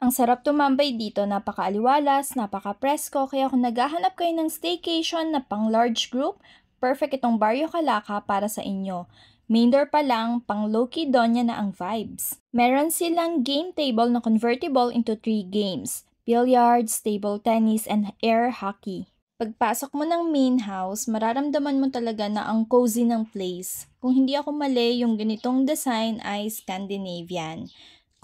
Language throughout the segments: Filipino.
Ang sarap tumambay dito, napakaaliwalas, napaka-presko, kaya kung naghahanap kayo ng staycation na pang large group, perfect itong Barrio Calaca para sa inyo. Main door pa lang, pang low-key donya na ang vibes. Meron silang game table na convertible into 3 games, billiards, table tennis, and air hockey. Pagpasok mo ng main house, mararamdaman mo talaga na ang cozy ng place. Kung hindi ako mali, yung ganitong design ay Scandinavian.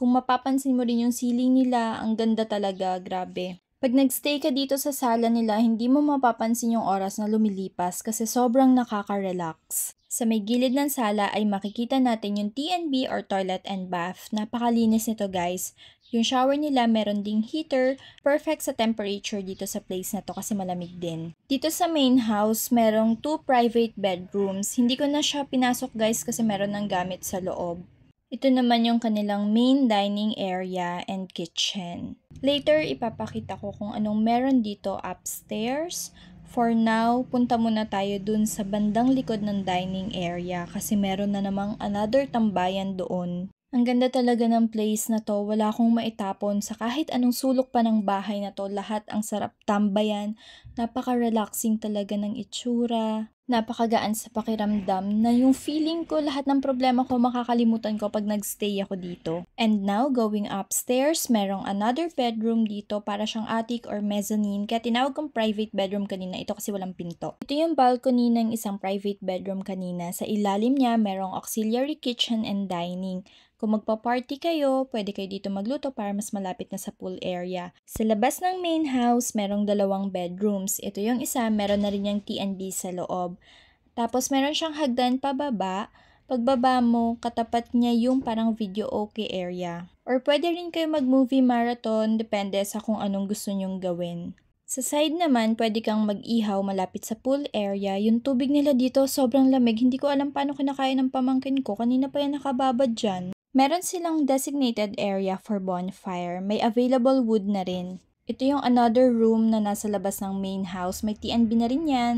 Kung mapapansin mo rin yung ceiling nila, ang ganda talaga, grabe. Pag nagstay ka dito sa sala nila, hindi mo mapapansin yung oras na lumilipas kasi sobrang nakaka-relax. Sa may gilid ng sala ay makikita natin yung TNB or toilet and bath. Napakalinis nito guys. Yung shower nila meron ding heater, perfect sa temperature dito sa place na to kasi malamig din. Dito sa main house, merong 2 private bedrooms. Hindi ko na siya pinasok guys kasi meron ng gamit sa loob. Ito naman yung kanilang main dining area and kitchen. Later, ipapakita ko kung anong meron dito upstairs. For now, punta muna tayo dun sa bandang likod ng dining area kasi meron na namang another tambayan doon. Ang ganda talaga ng place na to, wala akong maitapon sa kahit anong sulok pa ng bahay na to, lahat ang sarap tambayan, napaka-relaxing talaga ng itsura, napakagaan sa pakiramdam na yung feeling ko lahat ng problema ko makakalimutan ko pag nagstay ako dito. And now, going upstairs, merong another bedroom dito para siyang attic or mezzanine, kaya tinawag kong private bedroom kanina, ito kasi walang pinto. Ito yung balcony ng isang private bedroom kanina, sa ilalim niya merong auxiliary kitchen and dining. Kung magpa-party kayo, pwede kayo dito magluto para mas malapit na sa pool area. Sa labas ng main house, merong 2 bedrooms. Ito yung isa, meron na rin yung TNB sa loob. Tapos meron siyang hagdan pababa. Pagbaba mo, katapat niya yung parang video okay area. Or pwede rin kayo mag-movie marathon, depende sa kung anong gusto nyong gawin. Sa side naman, pwede kang mag-ihaw malapit sa pool area. Yung tubig nila dito sobrang lamig. Hindi ko alam paano kinakain ng pamangkin ko. Kanina pa yan nakababad dyan. Meron silang designated area for bonfire. May available wood na rin. Ito yung another room na nasa labas ng main house. May TNB na rin yan.